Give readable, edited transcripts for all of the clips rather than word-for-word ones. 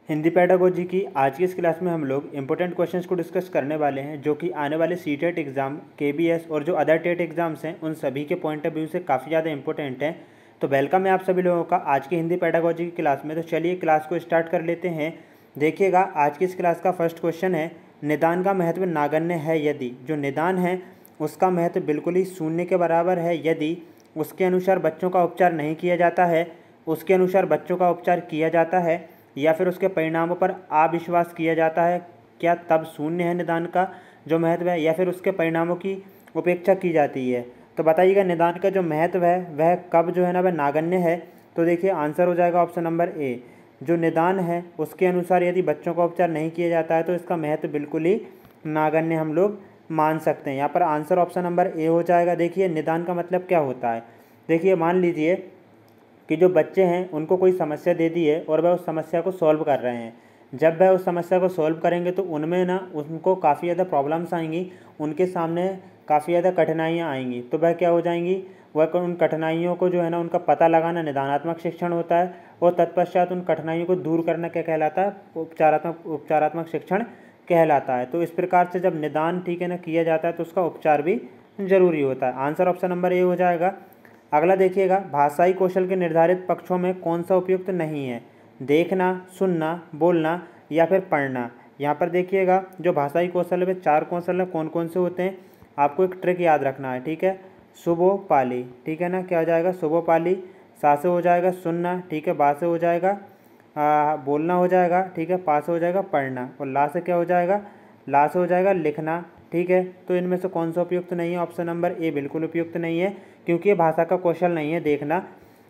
Hindi pedagogy की आज की इस क्लास में हम लोग इंपॉर्टेंट क्वेश्चंस को डिस्कस करने वाले हैं जो कि आने वाले सीटेट एग्ज़ाम, केबीएस और जो अदर टेट एग्ज़ाम्स हैं उन सभी के पॉइंट ऑफ व्यू से काफ़ी ज़्यादा इंपॉर्टेंट हैं। तो वेलकम है आप सभी लोगों का आज की हिंदी पेडागोजी की क्लास में। तो चलिए क्लास को स्टार्ट कर लेते हैं। देखिएगा आज की इस क्लास का फर्स्ट क्वेश्चन है, निदान का महत्व नागण्य है यदि। जो निदान है उसका महत्व बिल्कुल ही शून्य के बराबर है यदि उसके अनुसार बच्चों का उपचार नहीं किया जाता है, उसके अनुसार बच्चों का उपचार किया जाता है या फिर उसके परिणामों पर अविश्वास किया जाता है, क्या तब शून्य है निदान का जो महत्व है, या फिर उसके परिणामों की उपेक्षा की जाती है। तो बताइएगा निदान का जो महत्व है वह कब जो है ना वह नागण्य है। तो देखिए आंसर हो जाएगा ऑप्शन नंबर ए। जो निदान है उसके अनुसार यदि बच्चों का उपचार नहीं किया जाता है तो इसका महत्व बिल्कुल ही नागण्य हम लोग मान सकते हैं। यहाँ पर आंसर ऑप्शन नंबर ए हो जाएगा। देखिए निदान का मतलब क्या होता है। देखिए मान लीजिए कि जो बच्चे हैं उनको कोई समस्या दे दी है और वह उस समस्या को सॉल्व कर रहे हैं। जब वह उस समस्या को सॉल्व करेंगे तो उनमें ना उनको काफ़ी ज़्यादा प्रॉब्लम्स आएंगी, उनके सामने काफ़ी ज़्यादा कठिनाइयाँ आएंगी। तो वह क्या हो जाएंगी, वह उन कठिनाइयों को जो है ना उनका पता लगाना निदानात्मक शिक्षण होता है और तत्पश्चात उन कठिनाइयों को दूर करना क्या कहलाता है, उपचारात्मक शिक्षण कहलाता है। तो इस प्रकार से जब निदान ठीक है ना किया जाता है तो उसका उपचार भी जरूरी होता है। आंसर ऑप्शन नंबर ए हो जाएगा। अगला देखिएगा, भाषाई कौशल के निर्धारित पक्षों में कौन सा उपयुक्त नहीं है, देखना, सुनना, बोलना या फिर पढ़ना। यहाँ पर देखिएगा जो भाषाई कौशल में 4 कौशल है कौन कौन से होते हैं, आपको एक ट्रिक याद रखना है, ठीक है। सुबो पाली, ठीक है ना, क्या हो जाएगा सुबो पाली। सा से हो जाएगा सुनना, ठीक है। बा से हो जाएगा बोलना हो जाएगा, ठीक है। पा से हो जाएगा पढ़ना और ला से क्या हो जाएगा, ला से हो जाएगा लिखना, ठीक है। तो इनमें से कौन सा उपयुक्त नहीं है, ऑप्शन नंबर ए बिल्कुल उपयुक्त नहीं है क्योंकि ये भाषा का कौशल नहीं है देखना।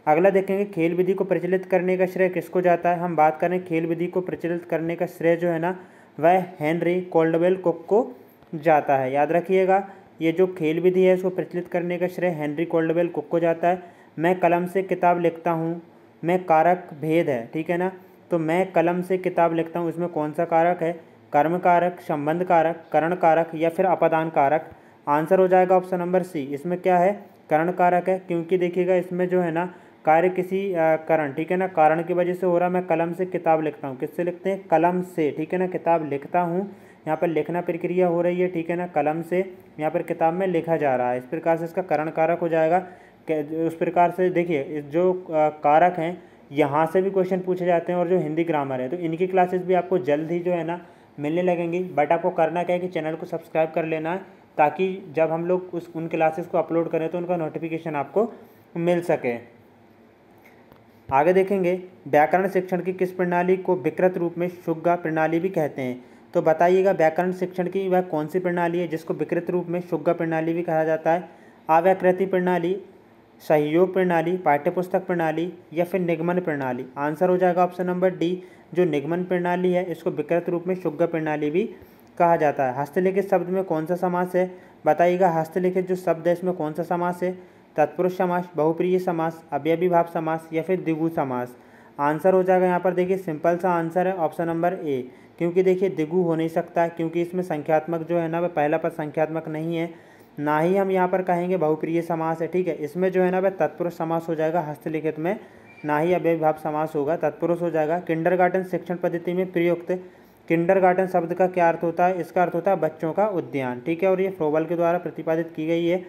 अगला देखेंगे, खेल विधि को प्रचलित करने का श्रेय किसको जाता है। हम बात करें खेल विधि को प्रचलित करने का श्रेय जो है ना वह हेनरी कोल्डवेल कुक को जाता है। याद रखिएगा ये जो खेल विधि है इसको प्रचलित करने का श्रेय हेनरी कोल्डवेल कुक को जाता है। मैं कलम से किताब लिखता हूँ, मैं कारक भेद है, ठीक है ना। तो मैं कलम से किताब लिखता हूँ, इसमें कौन सा कारक है, कर्म कारक, संबंध कारक, करण कारक या फिर अपदान कारक। आंसर हो जाएगा ऑप्शन नंबर सी। इसमें क्या है, करण कारक है क्योंकि देखिएगा इसमें जो है ना कार्य किसी करण, ठीक है ना, कारण की वजह से हो रहा है। मैं कलम से किताब लिखता हूँ, किससे लिखते हैं, कलम से, ठीक है ना, किताब लिखता हूँ। यहाँ पर लिखना प्रक्रिया हो रही है, ठीक है ना, कलम से यहाँ पर किताब में लिखा जा रहा है। इस प्रकार से इसका करण कारक हो जाएगा। उस प्रकार से देखिए जो कारक हैं यहाँ से भी क्वेश्चन पूछे जाते हैं और जो हिंदी ग्रामर है तो इनकी क्लासेस भी आपको जल्द ही जो है ना मिलने लगेंगी। बट आपको करना क्या है कि चैनल को सब्सक्राइब कर लेना है ताकि जब हम लोग उन क्लासेस को अपलोड करें तो उनका नोटिफिकेशन आपको मिल सके। आगे देखेंगे, व्याकरण शिक्षण की किस प्रणाली को विकृत रूप में शुग्गा प्रणाली भी कहते हैं। तो बताइएगा व्याकरण शिक्षण की वह कौन सी प्रणाली है जिसको विकृत रूप में शुग्गा प्रणाली भी कहा जाता है। अव्याकृति प्रणाली, सहयोग प्रणाली, पाठ्यपुस्तक प्रणाली या फिर निगमन प्रणाली। आंसर हो जाएगा ऑप्शन नंबर डी। जो निगमन प्रणाली है इसको विकृत रूप में शुग्गा प्रणाली भी कहा जाता है। हस्तलिखित शब्द में कौन सा समास है, बताइएगा हस्तलिखित जो शब्द है इसमें कौन सा समास है, तत्पुरुष समास, बहुप्रिय समास, अवयवी भाव समास या फिर द्विगु समास। आंसर हो जाएगा यहाँ पर देखिए सिंपल सा आंसर है ऑप्शन नंबर ए, क्योंकि देखिए द्विगु हो नहीं सकता है क्योंकि इसमें संख्यात्मक जो है ना वह पहला पद संख्यात्मक नहीं है, ना ही हम यहाँ पर कहेंगे बहुप्रिय समास है, ठीक है। इसमें जो है ना वह तत्पुरुष समास हो जाएगा हस्तलिखित में, ना ही अव्ययीभाव समास होगा, तत्पुरुष हो जाएगा। किंडरगार्टन शिक्षण पद्धति में प्रयुक्त, किंडरगार्टन शब्द का क्या अर्थ होता है, इसका अर्थ होता है बच्चों का उद्यान, ठीक है। और ये फ्रोबल के द्वारा प्रतिपादित की गई है।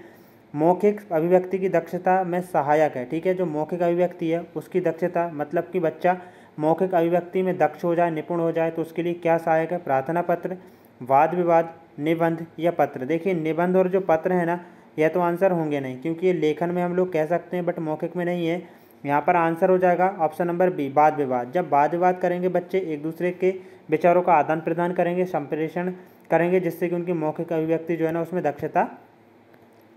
मौखिक अभिव्यक्ति की दक्षता में सहायक है, ठीक है। जो मौखिक अभिव्यक्ति है उसकी दक्षता मतलब कि बच्चा मौखिक अभिव्यक्ति में दक्ष हो जाए, निपुण हो जाए तो उसके लिए क्या सहायक है, प्रार्थना पत्र, वाद विवाद, निबंध या पत्र। देखिए निबंध और जो पत्र है ना यह तो आंसर होंगे नहीं क्योंकि ये लेखन में हम लोग कह सकते हैं बट मौखिक में नहीं है। यहाँ पर आंसर हो जाएगा ऑप्शन नंबर बी, वाद विवाद। जब वाद विवाद करेंगे बच्चे एक दूसरे के विचारों का आदान प्रदान करेंगे, संप्रेषण करेंगे जिससे कि उनकी मौखिक अभिव्यक्ति जो है ना उसमें दक्षता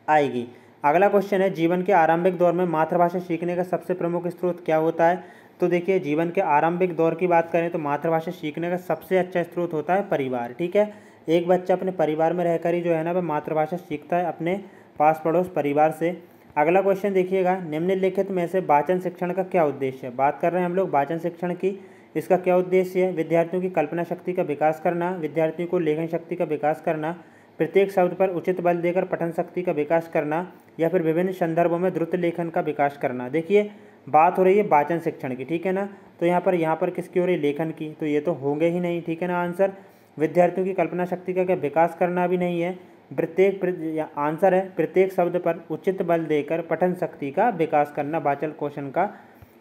आएगी। अगला क्वेश्चन है, जीवन के आरंभिक दौर में मातृभाषा सीखने का सबसे प्रमुख स्रोत क्या होता है। तो देखिए जीवन के आरंभिक दौर की बात करें तो मातृभाषा सीखने का सबसे अच्छा स्रोत होता है परिवार, ठीक है। एक बच्चा अपने परिवार में रहकर ही जो है ना वह मातृभाषा सीखता है अपने पास पड़ोस परिवार से। अगला क्वेश्चन देखिएगा, निम्नलिखित में से वाचन शिक्षण का क्या उद्देश्य है। बात कर रहे हैं हम लोग वाचन शिक्षण की, इसका क्या उद्देश्य है, विद्यार्थियों की कल्पना शक्ति का विकास करना, विद्यार्थियों को लेखन शक्ति का विकास करना, प्रत्येक शब्द पर उचित बल देकर पठन शक्ति का विकास करना या फिर विभिन्न संदर्भों में द्रुत लेखन का विकास करना। देखिए बात हो रही है वाचन शिक्षण की, ठीक है ना। तो यहाँ पर किसकी हो रही है, लेखन की, तो ये तो होंगे ही नहीं, ठीक है ना। आंसर विद्यार्थियों की कल्पना शक्ति का क्या विकास करना भी नहीं है। आंसर है प्रत्येक शब्द पर उचित बल देकर पठन शक्ति का विकास करना वाचन कौशल का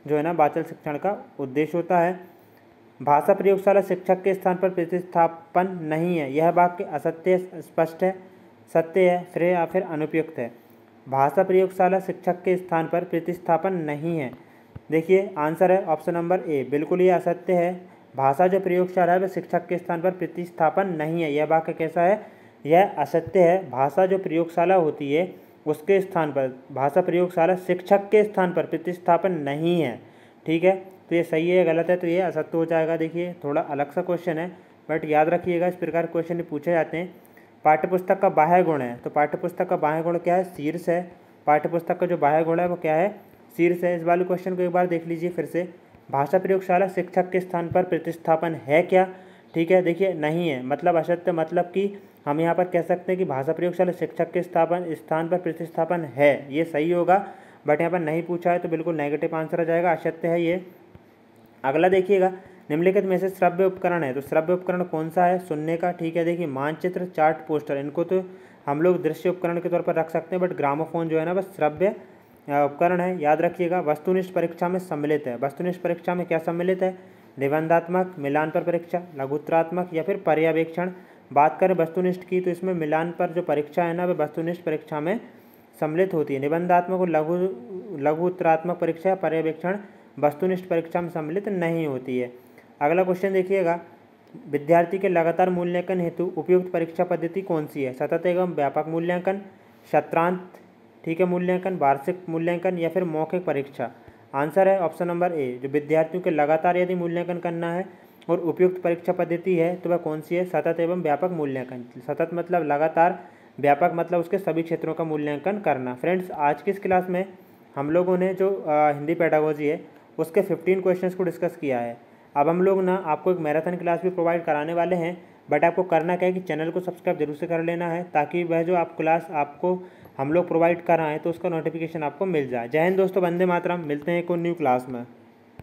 जो है ना वाचन शिक्षण का उद्देश्य होता है। भाषा प्रयोगशाला शिक्षक के स्थान पर प्रतिस्थापन नहीं है, यह वाक्य असत्य, स्पष्ट है, सत्य है, फिर या फिर अनुपयुक्त है। भाषा प्रयोगशाला शिक्षक के स्थान पर प्रतिस्थापन नहीं है। देखिए आंसर है ऑप्शन नंबर ए, बिल्कुल ये असत्य है। भाषा जो प्रयोगशाला है वह शिक्षक के स्थान पर प्रतिस्थापन नहीं है, यह वाक्य कैसा है, यह असत्य है। भाषा जो प्रयोगशाला होती है उसके स्थान पर, भाषा प्रयोगशाला शिक्षक के स्थान पर प्रतिस्थापन नहीं है, ठीक है। तो ये सही है, गलत है, तो ये असत्य हो जाएगा। देखिए थोड़ा अलग सा क्वेश्चन है, बट याद रखिएगा इस प्रकार क्वेश्चन पूछे जाते हैं। पाठ्यपुस्तक का बाह्य गुण है, तो पाठ्यपुस्तक का बाह्य गुण क्या है, शीर्ष है। पाठ्यपुस्तक का जो बाह्य गुण है वो क्या है, शीर्ष है। इस वाले क्वेश्चन को एक बार देख लीजिए फिर से। भाषा प्रयोगशाला शिक्षक के स्थान पर प्रतिस्थापन है क्या, ठीक है। देखिए नहीं है, मतलब असत्य, मतलब कि हम यहाँ पर कह सकते हैं कि भाषा प्रयोगशाला शिक्षक के स्थान पर प्रतिस्थापन है, ये सही होगा। बट यहाँ पर नहीं पूछा है तो बिल्कुल नेगेटिव आंसर आ जाएगा, असत्य है ये। अगला देखिएगा, निम्नलिखित में से श्रव्य उपकरण है, तो श्रव्य उपकरण कौन सा है, सुनने का, ठीक है। देखिए मानचित्र, चार्ट, पोस्टर, इनको तो हम लोग दृश्य उपकरण के तौर पर रख सकते हैं, बट ग्रामोफोन जो है ना बस श्रव्य उपकरण है, याद रखिएगा। वस्तुनिष्ठ परीक्षा में सम्मिलित है, वस्तुनिष्ठ परीक्षा में क्या सम्मिलित है, निबंधात्मक, मिलान पर परीक्षा, लघुत्तरात्मक या फिर पर्यवेक्षण। बात करें वस्तुनिष्ठ की तो इसमें मिलान पर जो परीक्षा है ना वह वस्तुनिष्ठ परीक्षा में सम्मिलित होती है। निबंधात्मक और लघुत्तरात्मक परीक्षा या पर्यवेक्षण वस्तुनिष्ठ परीक्षा में सम्मिलित नहीं होती है। अगला क्वेश्चन देखिएगा, विद्यार्थी के लगातार मूल्यांकन हेतु उपयुक्त परीक्षा पद्धति कौन सी है, सतत एवं व्यापक मूल्यांकन, सत्रांत, ठीक है, मूल्यांकन, वार्षिक मूल्यांकन या फिर मौखिक परीक्षा। आंसर है ऑप्शन नंबर ए, जो विद्यार्थियों के लगातार यदि मूल्यांकन करना है और उपयुक्त परीक्षा पद्धति है तो वह कौन सी है, सतत एवं व्यापक मूल्यांकन। सतत मतलब लगातार, व्यापक मतलब उसके सभी क्षेत्रों का मूल्यांकन करना। फ्रेंड्स आज की इस क्लास में हम लोगों ने जो हिंदी पेडागोजी है उसके 15 क्वेश्चंस को डिस्कस किया है। अब हम लोग ना आपको एक मैराथन क्लास भी प्रोवाइड कराने वाले हैं, बट आपको करना क्या है कि चैनल को सब्सक्राइब जरूर से कर लेना है, ताकि वह जो आप क्लास आपको हम लोग प्रोवाइड कर रहे हैं तो उसका नोटिफिकेशन आपको मिल जाए। जय हिंद दोस्तों, वंदे मातरम। मिलते हैं एक और न्यू क्लास में।